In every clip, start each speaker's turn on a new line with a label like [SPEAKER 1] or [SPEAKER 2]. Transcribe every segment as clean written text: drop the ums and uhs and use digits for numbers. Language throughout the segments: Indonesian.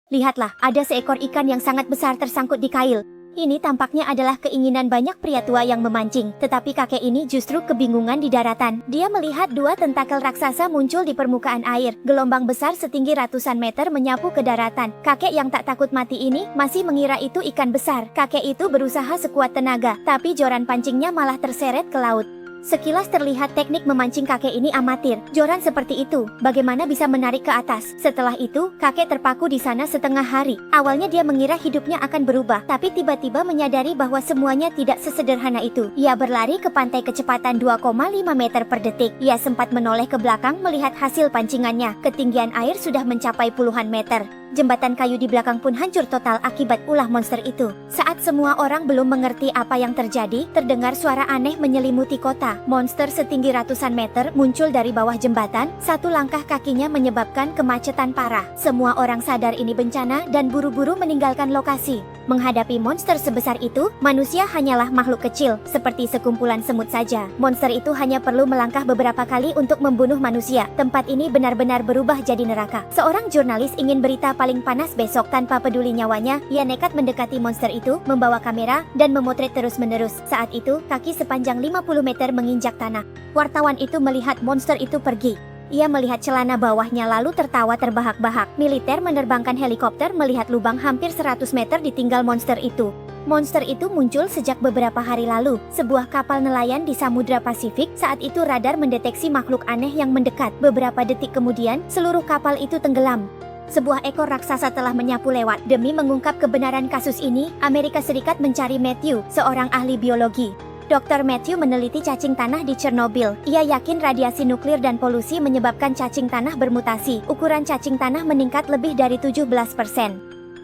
[SPEAKER 1] Lihatlah, ada seekor ikan yang sangat besar tersangkut di kail. Ini tampaknya adalah keinginan banyak pria tua yang memancing, tetapi kakek ini justru kebingungan di daratan. Dia melihat dua tentakel raksasa muncul di permukaan air. Gelombang besar setinggi ratusan meter menyapu ke daratan. Kakek yang tak takut mati ini masih mengira itu ikan besar. Kakek itu berusaha sekuat tenaga, tapi joran pancingnya malah terseret ke laut. Sekilas terlihat teknik memancing kakek ini amatir. Joran seperti itu, bagaimana bisa menarik ke atas? Setelah itu, kakek terpaku di sana setengah hari. Awalnya dia mengira hidupnya akan berubah, tapi tiba-tiba menyadari bahwa semuanya tidak sesederhana itu. Ia berlari ke pantai kecepatan 2,5 meter per detik. Ia sempat menoleh ke belakang melihat hasil pancingannya. Ketinggian air sudah mencapai puluhan meter. Jembatan kayu di belakang pun hancur total akibat ulah monster itu. Saat semua orang belum mengerti apa yang terjadi, terdengar suara aneh menyelimuti kota. Monster setinggi ratusan meter muncul dari bawah jembatan. Satu langkah kakinya menyebabkan kemacetan parah. Semua orang sadar ini bencana dan buru-buru meninggalkan lokasi. Menghadapi monster sebesar itu, manusia hanyalah makhluk kecil, seperti sekumpulan semut saja. Monster itu hanya perlu melangkah beberapa kali untuk membunuh manusia. Tempat ini benar-benar berubah jadi neraka. Seorang jurnalis ingin berita paling panas besok tanpa peduli nyawanya. Ia nekat mendekati monster itu, membawa kamera, dan memotret terus-menerus. Saat itu, kaki sepanjang 50 meter menginjak tanah. Wartawan itu melihat monster itu pergi. Ia melihat celana bawahnya lalu tertawa terbahak-bahak. Militer menerbangkan helikopter melihat lubang hampir 100 meter ditinggal monster itu. Monster itu muncul sejak beberapa hari lalu. Sebuah kapal nelayan di Samudra Pasifik. Saat itu radar mendeteksi makhluk aneh yang mendekat. Beberapa detik kemudian, seluruh kapal itu tenggelam. Sebuah ekor raksasa telah menyapu lewat. Demi mengungkap kebenaran kasus ini, Amerika Serikat mencari Matthew, seorang ahli biologi. Dr. Matthew meneliti cacing tanah di Chernobyl. Ia yakin radiasi nuklir dan polusi menyebabkan cacing tanah bermutasi. Ukuran cacing tanah meningkat lebih dari 17%.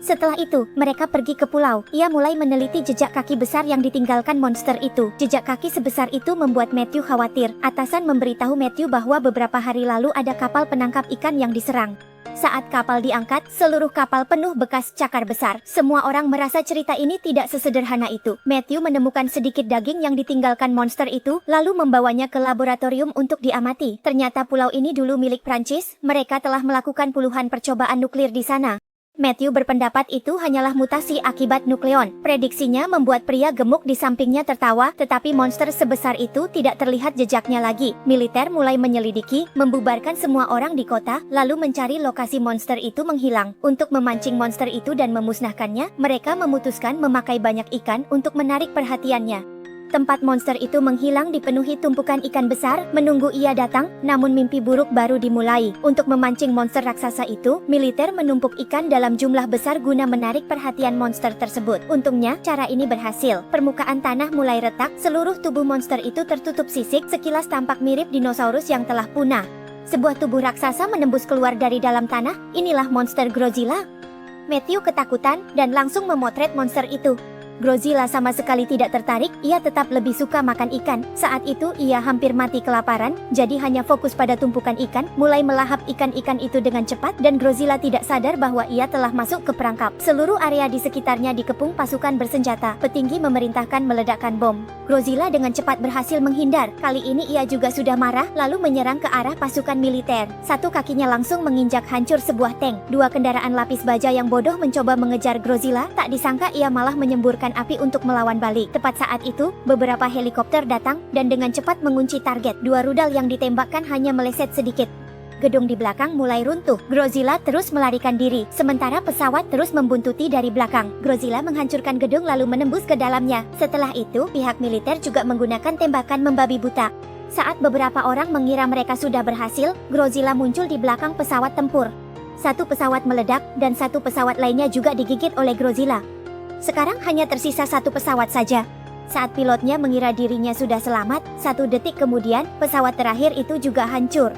[SPEAKER 1] Setelah itu, mereka pergi ke pulau. Ia mulai meneliti jejak kaki besar yang ditinggalkan monster itu. Jejak kaki sebesar itu membuat Matthew khawatir. Atasan memberitahu Matthew bahwa beberapa hari lalu ada kapal penangkap ikan yang diserang. Saat kapal diangkat, seluruh kapal penuh bekas cakar besar. Semua orang merasa cerita ini tidak sesederhana itu. Matthew menemukan sedikit daging yang ditinggalkan monster itu, lalu membawanya ke laboratorium untuk diamati. Ternyata pulau ini dulu milik Prancis. Mereka telah melakukan puluhan percobaan nuklir di sana. Matthew berpendapat itu hanyalah mutasi akibat nukleon. Prediksinya membuat pria gemuk di sampingnya tertawa, tetapi monster sebesar itu tidak terlihat jejaknya lagi. Militer mulai menyelidiki, membubarkan semua orang di kota, lalu mencari lokasi monster itu menghilang. Untuk memancing monster itu dan memusnahkannya, mereka memutuskan memakai banyak ikan untuk menarik perhatiannya. Tempat monster itu menghilang dipenuhi tumpukan ikan besar, menunggu ia datang, namun mimpi buruk baru dimulai. Untuk memancing monster raksasa itu, militer menumpuk ikan dalam jumlah besar guna menarik perhatian monster tersebut. Untungnya, cara ini berhasil. Permukaan tanah mulai retak, seluruh tubuh monster itu tertutup sisik, sekilas tampak mirip dinosaurus yang telah punah. Sebuah tubuh raksasa menembus keluar dari dalam tanah, inilah monster Godzilla. Matthew ketakutan, dan langsung memotret monster itu. Godzilla sama sekali tidak tertarik, ia tetap lebih suka makan ikan. Saat itu ia hampir mati kelaparan, jadi hanya fokus pada tumpukan ikan, mulai melahap ikan-ikan itu dengan cepat, dan Godzilla tidak sadar bahwa ia telah masuk ke perangkap. Seluruh area di sekitarnya dikepung pasukan bersenjata. Petinggi memerintahkan meledakkan bom. Godzilla dengan cepat berhasil menghindar. Kali ini ia juga sudah marah, lalu menyerang ke arah pasukan militer. Satu kakinya langsung menginjak hancur sebuah tank. Dua kendaraan lapis baja yang bodoh mencoba mengejar Godzilla, tak disangka ia malah menyemburkan api untuk melawan balik. Tepat saat itu, beberapa helikopter datang dan dengan cepat mengunci target. Dua rudal yang ditembakkan hanya meleset sedikit. Gedung di belakang mulai runtuh. Godzilla terus melarikan diri, sementara pesawat terus membuntuti dari belakang. Godzilla menghancurkan gedung lalu menembus ke dalamnya. Setelah itu, pihak militer juga menggunakan tembakan membabi buta. Saat beberapa orang mengira mereka sudah berhasil, Godzilla muncul di belakang pesawat tempur. Satu pesawat meledak dan satu pesawat lainnya juga digigit oleh Godzilla. Sekarang hanya tersisa satu pesawat saja. Saat pilotnya mengira dirinya sudah selamat, 1 detik kemudian, pesawat terakhir itu juga hancur.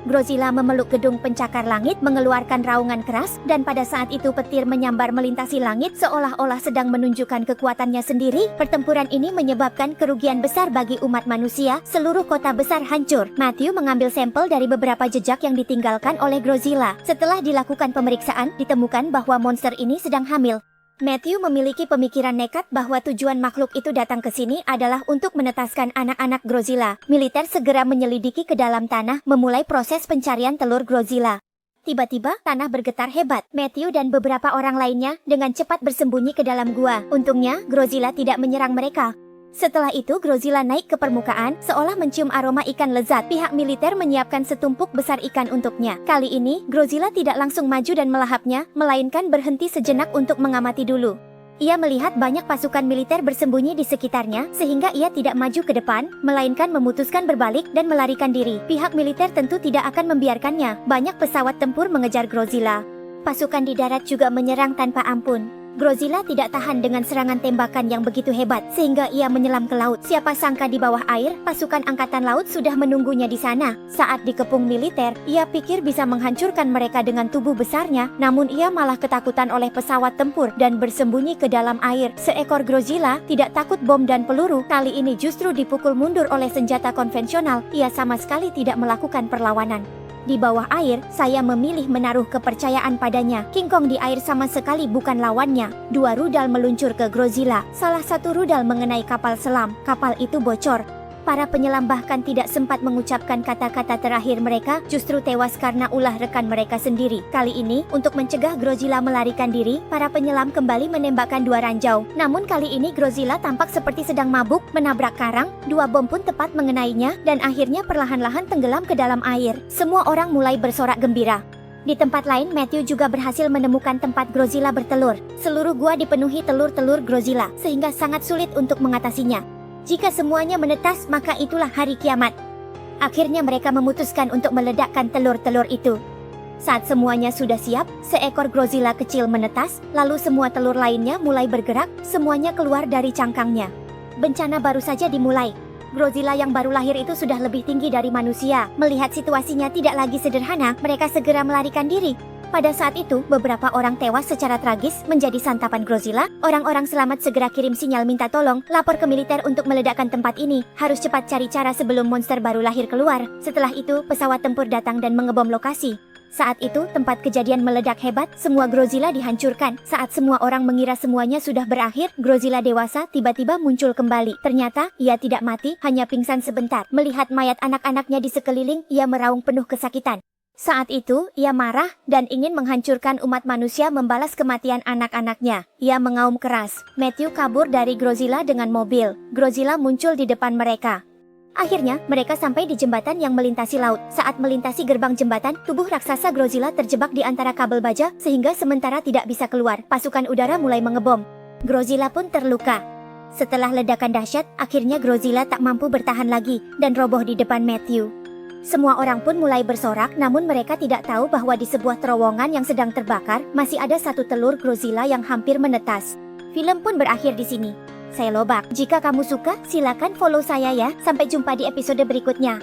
[SPEAKER 1] Godzilla memeluk gedung pencakar langit, mengeluarkan raungan keras, dan pada saat itu petir menyambar melintasi langit seolah-olah sedang menunjukkan kekuatannya sendiri. Pertempuran ini menyebabkan kerugian besar bagi umat manusia, seluruh kota besar hancur. Matthew mengambil sampel dari beberapa jejak yang ditinggalkan oleh Godzilla. Setelah dilakukan pemeriksaan, ditemukan bahwa monster ini sedang hamil. Matthew memiliki pemikiran nekat bahwa tujuan makhluk itu datang ke sini adalah untuk menetaskan anak-anak Godzilla. Militer segera menyelidiki ke dalam tanah, memulai proses pencarian telur Godzilla. Tiba-tiba, tanah bergetar hebat. Matthew dan beberapa orang lainnya dengan cepat bersembunyi ke dalam gua. Untungnya, Godzilla tidak menyerang mereka. Setelah itu, Godzilla naik ke permukaan, seolah mencium aroma ikan lezat. Pihak militer menyiapkan setumpuk besar ikan untuknya. Kali ini, Godzilla tidak langsung maju dan melahapnya, melainkan berhenti sejenak untuk mengamati dulu. Ia melihat banyak pasukan militer bersembunyi di sekitarnya, sehingga ia tidak maju ke depan, melainkan memutuskan berbalik dan melarikan diri. Pihak militer tentu tidak akan membiarkannya. Banyak pesawat tempur mengejar Godzilla. Pasukan di darat juga menyerang tanpa ampun. Godzilla tidak tahan dengan serangan tembakan yang begitu hebat, sehingga ia menyelam ke laut. Siapa sangka di bawah air, pasukan angkatan laut sudah menunggunya di sana. Saat dikepung militer, ia pikir bisa menghancurkan mereka dengan tubuh besarnya, namun ia malah ketakutan oleh pesawat tempur dan bersembunyi ke dalam air. Seekor Godzilla tidak takut bom dan peluru, kali ini justru dipukul mundur oleh senjata konvensional. Ia sama sekali tidak melakukan perlawanan. Di bawah air, saya memilih menaruh kepercayaan padanya. King Kong di air sama sekali bukan lawannya. 2 rudal meluncur ke Godzilla. Salah satu rudal mengenai kapal selam. Kapal itu bocor. Para penyelam bahkan tidak sempat mengucapkan kata-kata terakhir mereka, justru tewas karena ulah rekan mereka sendiri. Kali ini, untuk mencegah Godzilla melarikan diri, para penyelam kembali menembakkan 2 ranjau. Namun kali ini Godzilla tampak seperti sedang mabuk, menabrak karang, 2 bom pun tepat mengenainya, dan akhirnya perlahan-lahan tenggelam ke dalam air. Semua orang mulai bersorak gembira. Di tempat lain, Matthew juga berhasil menemukan tempat Godzilla bertelur. Seluruh gua dipenuhi telur-telur Godzilla, sehingga sangat sulit untuk mengatasinya. Jika semuanya menetas, maka itulah hari kiamat. Akhirnya mereka memutuskan untuk meledakkan telur-telur itu. Saat semuanya sudah siap, seekor Godzilla kecil menetas, lalu semua telur lainnya mulai bergerak, semuanya keluar dari cangkangnya. Bencana baru saja dimulai. Godzilla yang baru lahir itu sudah lebih tinggi dari manusia. Melihat situasinya tidak lagi sederhana, mereka segera melarikan diri. Pada saat itu, beberapa orang tewas secara tragis menjadi santapan Godzilla. Orang-orang selamat segera kirim sinyal minta tolong, lapor ke militer untuk meledakkan tempat ini. Harus cepat cari cara sebelum monster baru lahir keluar. Setelah itu, pesawat tempur datang dan mengebom lokasi. Saat itu, tempat kejadian meledak hebat, semua Godzilla dihancurkan. Saat semua orang mengira semuanya sudah berakhir, Godzilla dewasa tiba-tiba muncul kembali. Ternyata, ia tidak mati, hanya pingsan sebentar. Melihat mayat anak-anaknya di sekeliling, ia meraung penuh kesakitan. Saat itu, ia marah dan ingin menghancurkan umat manusia membalas kematian anak-anaknya. Ia mengaum keras. Matthew kabur dari Godzilla dengan mobil. Godzilla muncul di depan mereka. Akhirnya, mereka sampai di jembatan yang melintasi laut. Saat melintasi gerbang jembatan, tubuh raksasa Godzilla terjebak di antara kabel baja, sehingga sementara tidak bisa keluar. Pasukan udara mulai mengebom. Godzilla pun terluka. Setelah ledakan dahsyat, akhirnya Godzilla tak mampu bertahan lagi, dan roboh di depan Matthew. Semua orang pun mulai bersorak, namun mereka tidak tahu bahwa di sebuah terowongan yang sedang terbakar, masih ada 1 telur Godzilla yang hampir menetas. Film pun berakhir di sini. Saya Lobak. Jika kamu suka, silakan follow saya ya. Sampai jumpa di episode berikutnya.